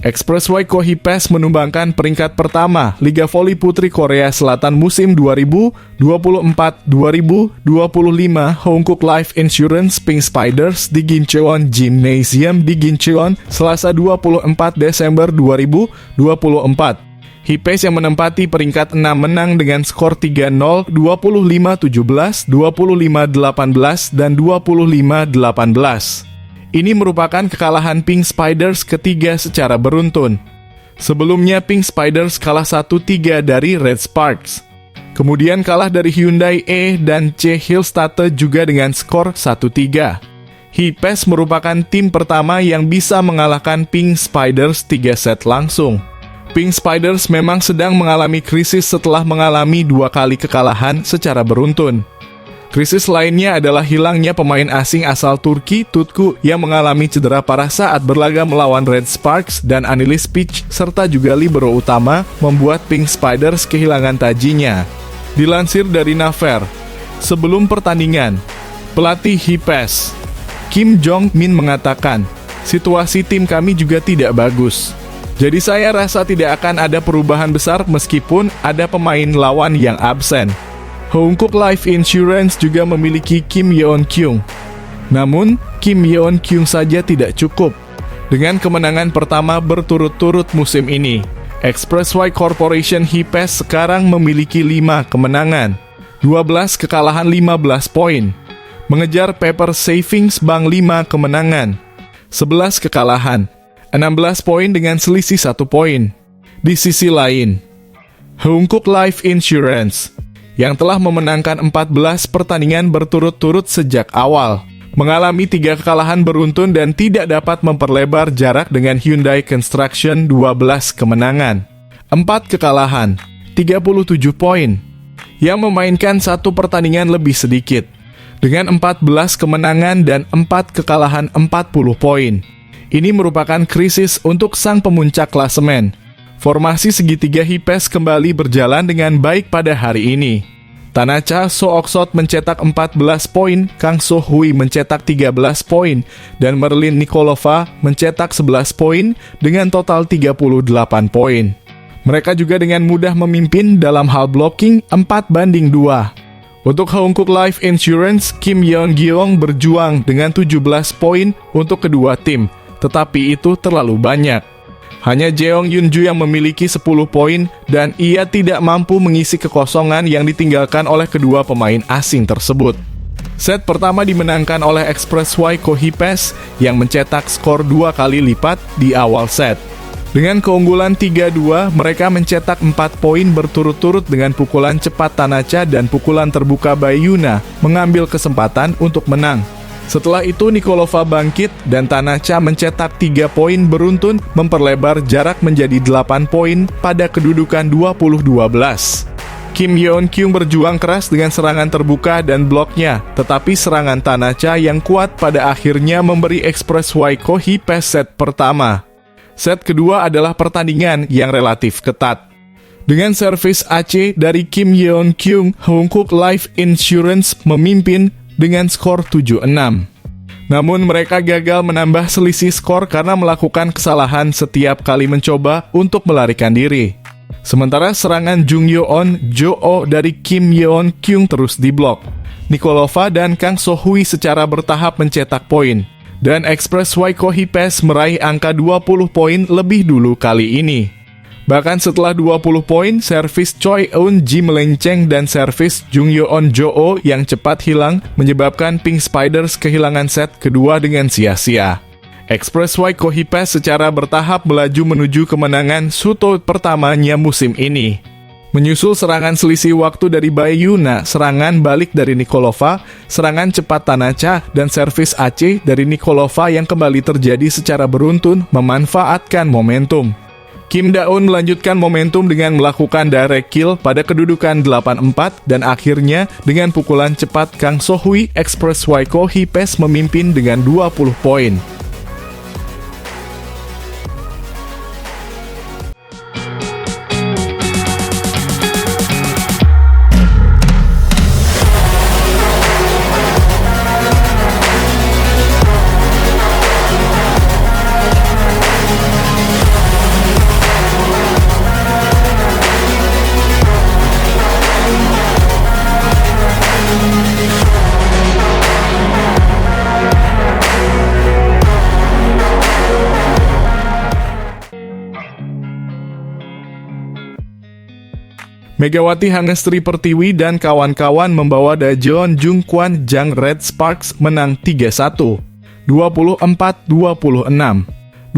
Expressway Kohipes menumbangkan peringkat pertama Liga Voli Putri Korea Selatan musim 2024-2025 Hongkuk Life Insurance Pink Spiders di Gincheon Gymnasium di Gincheon, Selasa 24 Desember 2024. Hipes yang menempati peringkat 6 menang dengan skor 3-0, 25-17, 25-18, dan 25-18. Ini merupakan kekalahan Pink Spiders ketiga secara beruntun. Sebelumnya Pink Spiders kalah 1-3 dari Red Sparks. Kemudian kalah dari Hyundai E dan C Hillstatte juga dengan skor 1-3. Hipes merupakan tim pertama yang bisa mengalahkan Pink Spiders 3 set langsung. Pink Spiders memang sedang mengalami krisis setelah mengalami 2 kali kekalahan secara beruntun. Krisis lainnya adalah hilangnya pemain asing asal Turki, Tutku, yang mengalami cedera parah saat berlaga melawan Red Sparks dan Anilis Pic, serta juga libero utama, membuat Pink Spiders kehilangan tajinya. Dilansir dari Naver, sebelum pertandingan, pelatih Hipes, Kim Jong-min mengatakan, situasi tim kami juga tidak bagus. Jadi saya rasa tidak akan ada perubahan besar meskipun ada pemain lawan yang absen. Hongkuk Life Insurance juga memiliki Kim Yeon Kyung. Namun, Kim Yeon Kyung saja tidak cukup. Dengan kemenangan pertama berturut-turut musim ini, Expressway Corporation Hipes sekarang memiliki 5 kemenangan, 12 kekalahan 15 poin. Mengejar Paper Savings Bank 5 kemenangan, 11 kekalahan, 16 poin dengan selisih 1 poin. Di sisi lain, Hongkuk Life Insurance yang telah memenangkan 14 pertandingan berturut-turut sejak awal, mengalami 3 kekalahan beruntun dan tidak dapat memperlebar jarak dengan Hyundai Construction 12 kemenangan, 4 kekalahan, 37 poin, yang memainkan 1 pertandingan lebih sedikit, dengan 14 kemenangan dan 4 kekalahan 40 poin. Ini merupakan krisis untuk sang pemuncak klasemen. Formasi segitiga Hipes kembali berjalan dengan baik pada hari ini. Tanacha Sooksot mencetak 14 poin, Kang So-hui mencetak 13 poin, dan Merlin Nikolova mencetak 11 poin dengan total 38 poin. Mereka juga dengan mudah memimpin dalam hal blocking 4-2. Untuk Hongkuk Life Insurance, Kim Yeon-gyeong berjuang dengan 17 poin untuk kedua tim, tetapi itu terlalu banyak. Hanya Jeong Yunju yang memiliki 10 poin dan ia tidak mampu mengisi kekosongan yang ditinggalkan oleh kedua pemain asing tersebut. Set pertama dimenangkan oleh Expressway Kohipes yang mencetak skor 2 kali lipat di awal set. Dengan keunggulan 3-2, mereka mencetak 4 poin berturut-turut dengan pukulan cepat Tanacha dan pukulan terbuka Bayuna mengambil kesempatan untuk menang. Setelah itu Nikolova bangkit dan Tanacha mencetak 3 poin beruntun memperlebar jarak menjadi 8 poin pada kedudukan 20-12. Kim Yeon Kyung berjuang keras dengan serangan terbuka dan bloknya, tetapi serangan Tanacha yang kuat pada akhirnya memberi Expressway Kohipes set pertama. Set kedua adalah pertandingan yang relatif ketat. Dengan servis AC dari Kim Yeon Kyung, Hongkuk Life Insurance memimpin dengan skor 7-6. Namun mereka gagal menambah selisih skor karena melakukan kesalahan setiap kali mencoba untuk melarikan diri. Sementara serangan Jung Yeon Jo dari Kim Yeon Kyung terus diblok. Nikolova dan Kang So-hui secara bertahap mencetak poin. Dan Expressway Kohipes meraih angka 20 poin lebih dulu kali ini. Bahkan setelah 20 poin, servis Choi Eun-ji melenceng dan servis Jung Yeon Jo yang cepat hilang menyebabkan Pink Spiders kehilangan set kedua dengan sia-sia. Expressway Kohipes secara bertahap melaju menuju kemenangan Suto pertamanya musim ini. Menyusul serangan selisih waktu dari Bayuna, serangan balik dari Nikolova, serangan cepat Tanacha, dan servis AC dari Nikolova yang kembali terjadi secara beruntun memanfaatkan momentum. Kim Da-eun melanjutkan momentum dengan melakukan direct kill pada kedudukan 8-4 dan akhirnya dengan pukulan cepat Kang So-hui, Expressway Kohipes memimpin dengan 20 poin. Megawati Hangestri Pertiwi dan kawan-kawan membawa Dajeon Jungkwan Jang Red Sparks menang 3-1, 24-26,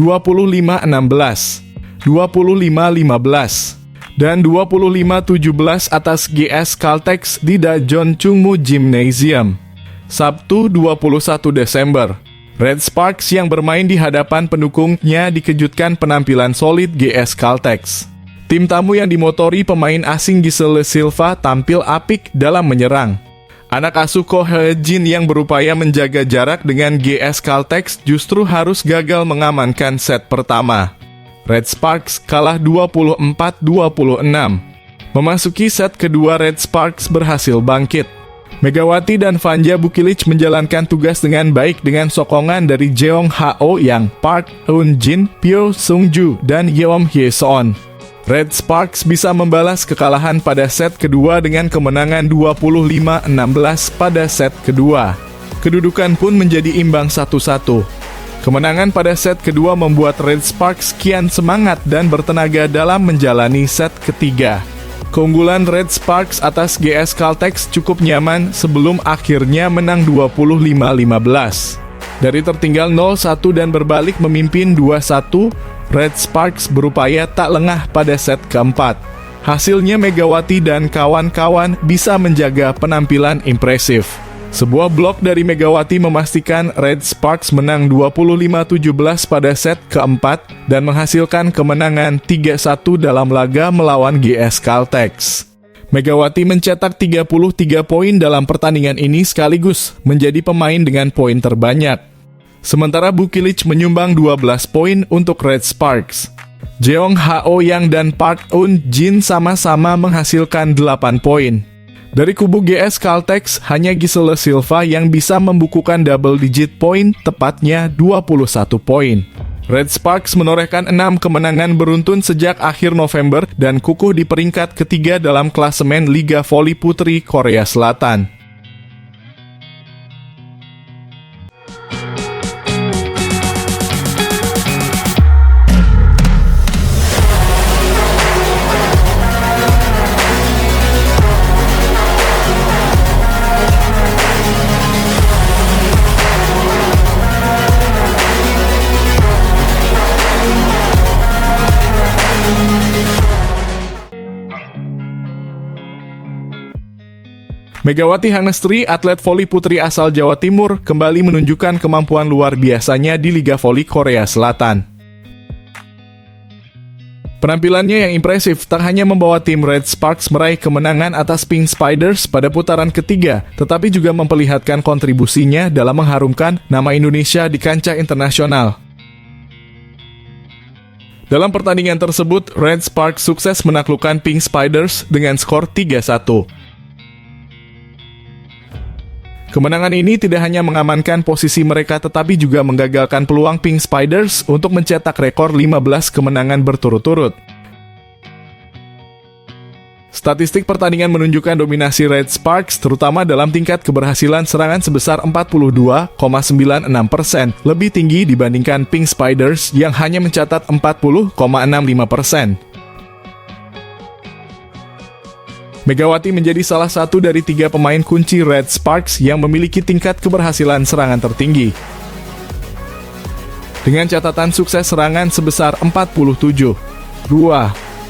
25-16, 25-15, dan 25-17 atas GS Caltex di Dajeon Chungmu Gymnasium. Sabtu 21 Desember, Red Sparks yang bermain di hadapan pendukungnya dikejutkan penampilan solid GS Caltex. Tim tamu yang dimotori pemain asing Giselle Silva tampil apik dalam menyerang. Anak asuh Ko Hye-jin yang berupaya menjaga jarak dengan GS Caltex justru harus gagal mengamankan set pertama. Red Sparks kalah 24-26. Memasuki set kedua, Red Sparks berhasil bangkit. Megawati dan Vanja Bukilic menjalankan tugas dengan baik dengan sokongan dari Jeong Ha-oh Yang, Park Eun-jin, Pyo Sung-ju, dan Yeom Hye-seon. Red Sparks bisa membalas kekalahan pada set kedua dengan kemenangan 25-16 pada set kedua. Kedudukan pun menjadi imbang 1-1. Kemenangan pada set kedua membuat Red Sparks kian semangat dan bertenaga dalam menjalani set ketiga. Keunggulan Red Sparks atas GS Caltex cukup nyaman sebelum akhirnya menang 25-15. Dari tertinggal 0-1 dan berbalik memimpin 2-1, Red Sparks berupaya tak lengah pada set keempat. Hasilnya Megawati dan kawan-kawan bisa menjaga penampilan impresif. Sebuah blok dari Megawati memastikan Red Sparks menang 25-17 pada set keempat dan menghasilkan kemenangan 3-1 dalam laga melawan GS Caltex. Megawati mencetak 33 poin dalam pertandingan ini sekaligus menjadi pemain dengan poin terbanyak. Sementara Bukilic menyumbang 12 poin untuk Red Sparks. Jeong Ha-oh Yang dan Park Eun-jin sama-sama menghasilkan 8 poin. Dari kubu GS Caltex, hanya Giselle Silva yang bisa membukukan double digit poin, tepatnya 21 poin. Red Sparks menorehkan 6 kemenangan beruntun sejak akhir November dan kukuh di peringkat ketiga dalam klasemen Liga Voli Putri Korea Selatan. Megawati Hangestri, atlet voli putri asal Jawa Timur, kembali menunjukkan kemampuan luar biasanya di Liga Voli Korea Selatan. Penampilannya yang impresif tak hanya membawa tim Red Sparks meraih kemenangan atas Pink Spiders pada putaran ketiga, tetapi juga memperlihatkan kontribusinya dalam mengharumkan nama Indonesia di kancah internasional. Dalam pertandingan tersebut, Red Sparks sukses menaklukkan Pink Spiders dengan skor 3-1. Kemenangan ini tidak hanya mengamankan posisi mereka tetapi juga menggagalkan peluang Pink Spiders untuk mencetak rekor 15 kemenangan berturut-turut. Statistik pertandingan menunjukkan dominasi Red Sparks terutama dalam tingkat keberhasilan serangan sebesar 42,96%, lebih tinggi dibandingkan Pink Spiders yang hanya mencatat 40,65%. Megawati menjadi salah satu dari 3 pemain kunci Red Sparks yang memiliki tingkat keberhasilan serangan tertinggi. Dengan catatan sukses serangan sebesar 47-2,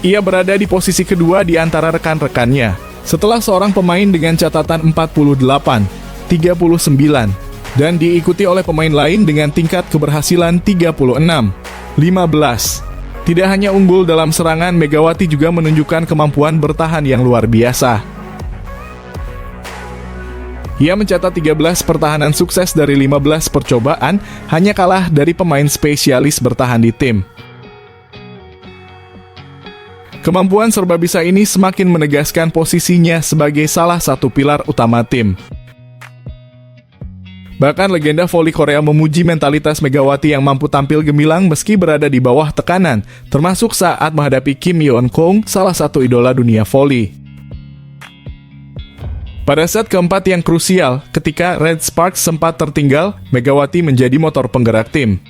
ia berada di posisi kedua di antara rekan-rekannya, setelah seorang pemain dengan catatan 48, 39, dan diikuti oleh pemain lain dengan tingkat keberhasilan 36, 15. Tidak hanya unggul dalam serangan, Megawati juga menunjukkan kemampuan bertahan yang luar biasa. Ia mencatat 13 pertahanan sukses dari 15 percobaan, hanya kalah dari pemain spesialis bertahan di tim. Kemampuan serba bisa ini semakin menegaskan posisinya sebagai salah satu pilar utama tim. Bahkan legenda voli Korea memuji mentalitas Megawati yang mampu tampil gemilang meski berada di bawah tekanan, termasuk saat menghadapi Kim Yeon-kong, salah satu idola dunia voli. Pada set keempat yang krusial, ketika Red Sparks sempat tertinggal, Megawati menjadi motor penggerak tim.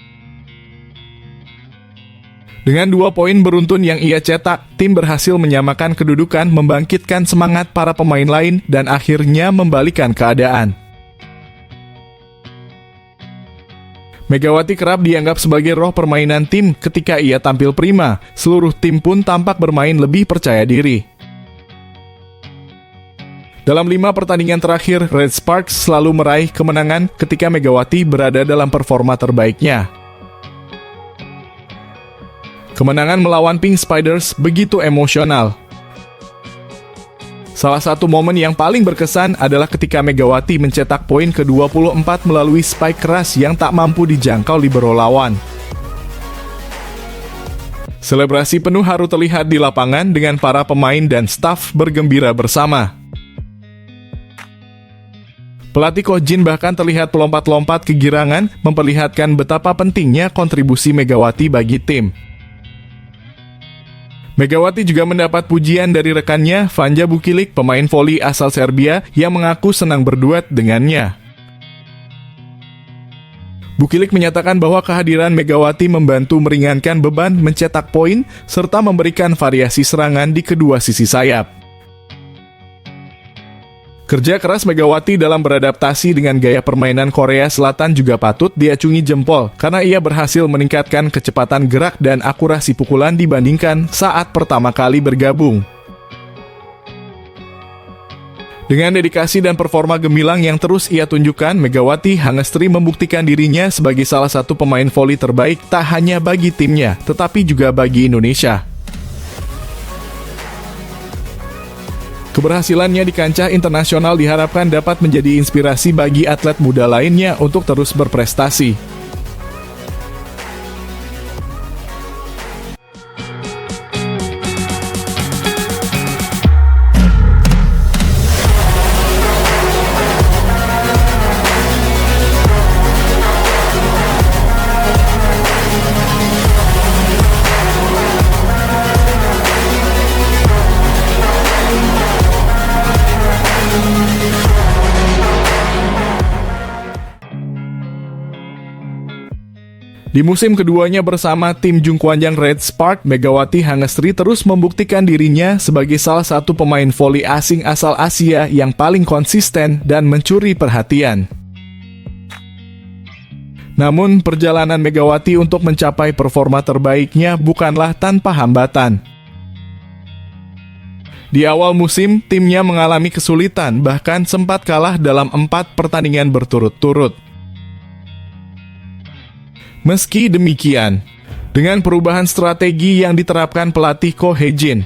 Dengan 2 poin beruntun yang ia cetak, tim berhasil menyamakan kedudukan, membangkitkan semangat para pemain lain, dan akhirnya membalikan keadaan. Megawati kerap dianggap sebagai roh permainan tim ketika ia tampil prima. Seluruh tim pun tampak bermain lebih percaya diri. Dalam 5 pertandingan terakhir, Red Sparks selalu meraih kemenangan ketika Megawati berada dalam performa terbaiknya. Kemenangan melawan Pink Spiders begitu emosional. Salah satu momen yang paling berkesan adalah ketika Megawati mencetak poin ke-24 melalui spike keras yang tak mampu dijangkau libero lawan. Selebrasi penuh haru terlihat di lapangan dengan para pemain dan staf bergembira bersama. Pelatih Ko Jin bahkan terlihat melompat-lompat kegirangan, memperlihatkan betapa pentingnya kontribusi Megawati bagi tim. Megawati juga mendapat pujian dari rekannya, Vanja Bukilic, pemain voli asal Serbia, yang mengaku senang berduet dengannya. Bukilic menyatakan bahwa kehadiran Megawati membantu meringankan beban mencetak poin, serta memberikan variasi serangan di kedua sisi sayap. Kerja keras Megawati dalam beradaptasi dengan gaya permainan Korea Selatan juga patut diacungi jempol, karena ia berhasil meningkatkan kecepatan gerak dan akurasi pukulan dibandingkan saat pertama kali bergabung. Dengan dedikasi dan performa gemilang yang terus ia tunjukkan, Megawati Hangestri membuktikan dirinya sebagai salah satu pemain voli terbaik tak hanya bagi timnya, tetapi juga bagi Indonesia. Keberhasilannya di kancah internasional diharapkan dapat menjadi inspirasi bagi atlet muda lainnya untuk terus berprestasi. Di musim keduanya bersama tim Jungkwanjang Red Spark, Megawati Hangestri terus membuktikan dirinya sebagai salah satu pemain voli asing asal Asia yang paling konsisten dan mencuri perhatian. Namun, perjalanan Megawati untuk mencapai performa terbaiknya bukanlah tanpa hambatan. Di awal musim, timnya mengalami kesulitan, bahkan sempat kalah dalam 4 pertandingan berturut-turut. Meski demikian, dengan perubahan strategi yang diterapkan pelatih Ko Hye-jin,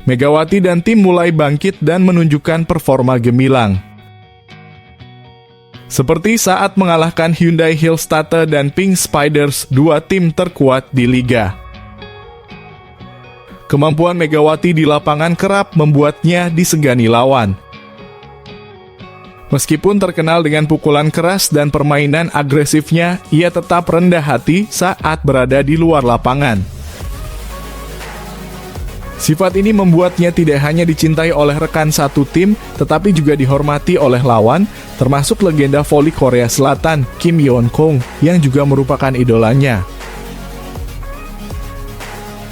Megawati dan tim mulai bangkit dan menunjukkan performa gemilang. Seperti saat mengalahkan Hyundai Hillstatte dan Pink Spiders, 2 tim terkuat di liga. Kemampuan Megawati di lapangan kerap membuatnya disegani lawan. Meskipun terkenal dengan pukulan keras dan permainan agresifnya, ia tetap rendah hati saat berada di luar lapangan. Sifat ini membuatnya tidak hanya dicintai oleh rekan satu tim, tetapi juga dihormati oleh lawan, termasuk legenda voli Korea Selatan, Kim Yeon-kong, yang juga merupakan idolanya.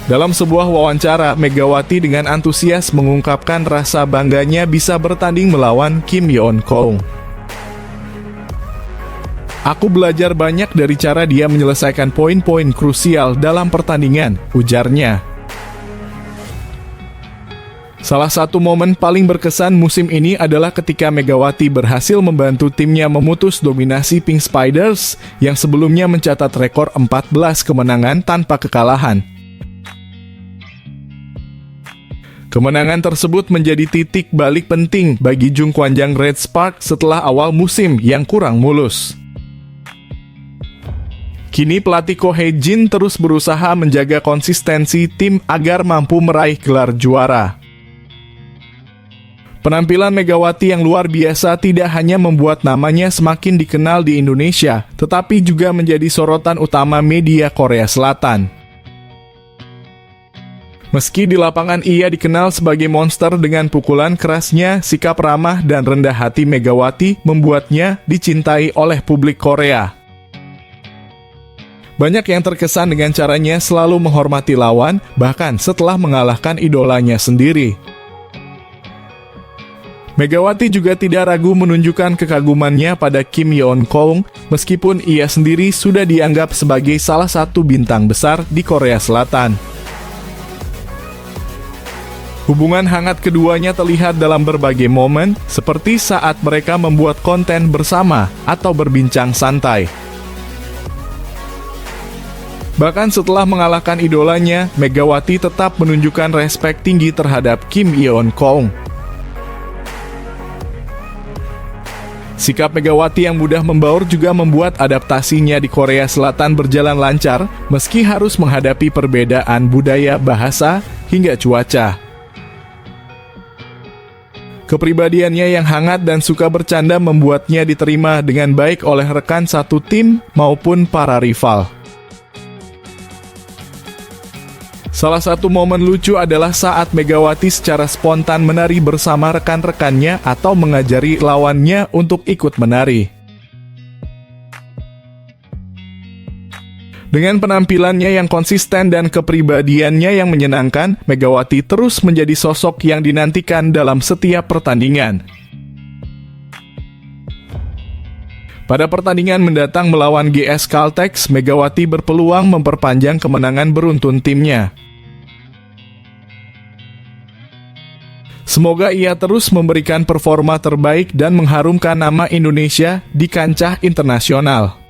Dalam sebuah wawancara, Megawati dengan antusias mengungkapkan rasa bangganya bisa bertanding melawan Kim Yeon-kong. "Aku belajar banyak dari cara dia menyelesaikan poin-poin krusial dalam pertandingan," ujarnya. Salah satu momen paling berkesan musim ini adalah ketika Megawati berhasil membantu timnya memutus dominasi Pink Spiders yang sebelumnya mencatat rekor 14 kemenangan tanpa kekalahan. Kemenangan tersebut menjadi titik balik penting bagi Jungkwanjang Red Spark setelah awal musim yang kurang mulus. Kini pelatih Ko Hye-jin terus berusaha menjaga konsistensi tim agar mampu meraih gelar juara. Penampilan Megawati yang luar biasa tidak hanya membuat namanya semakin dikenal di Indonesia, tetapi juga menjadi sorotan utama media Korea Selatan. Meski di lapangan ia dikenal sebagai monster dengan pukulan kerasnya, sikap ramah dan rendah hati Megawati membuatnya dicintai oleh publik Korea. Banyak yang terkesan dengan caranya selalu menghormati lawan, bahkan setelah mengalahkan idolanya sendiri. Megawati juga tidak ragu menunjukkan kekagumannya pada Kim Yeon Kong, meskipun ia sendiri sudah dianggap sebagai salah satu bintang besar di Korea Selatan. Hubungan hangat keduanya terlihat dalam berbagai momen, seperti saat mereka membuat konten bersama atau berbincang santai. Bahkan setelah mengalahkan idolanya, Megawati tetap menunjukkan respek tinggi terhadap Kim Yeon Kong. Sikap Megawati yang mudah membaur juga membuat adaptasinya di Korea Selatan berjalan lancar, meski harus menghadapi perbedaan budaya, bahasa, hingga cuaca. Kepribadiannya yang hangat dan suka bercanda membuatnya diterima dengan baik oleh rekan satu tim maupun para rival. Salah satu momen lucu adalah saat Megawati secara spontan menari bersama rekan-rekannya atau mengajari lawannya untuk ikut menari. Dengan penampilannya yang konsisten dan kepribadiannya yang menyenangkan, Megawati terus menjadi sosok yang dinantikan dalam setiap pertandingan. Pada pertandingan mendatang melawan GS Caltex, Megawati berpeluang memperpanjang kemenangan beruntun timnya. Semoga ia terus memberikan performa terbaik dan mengharumkan nama Indonesia di kancah internasional.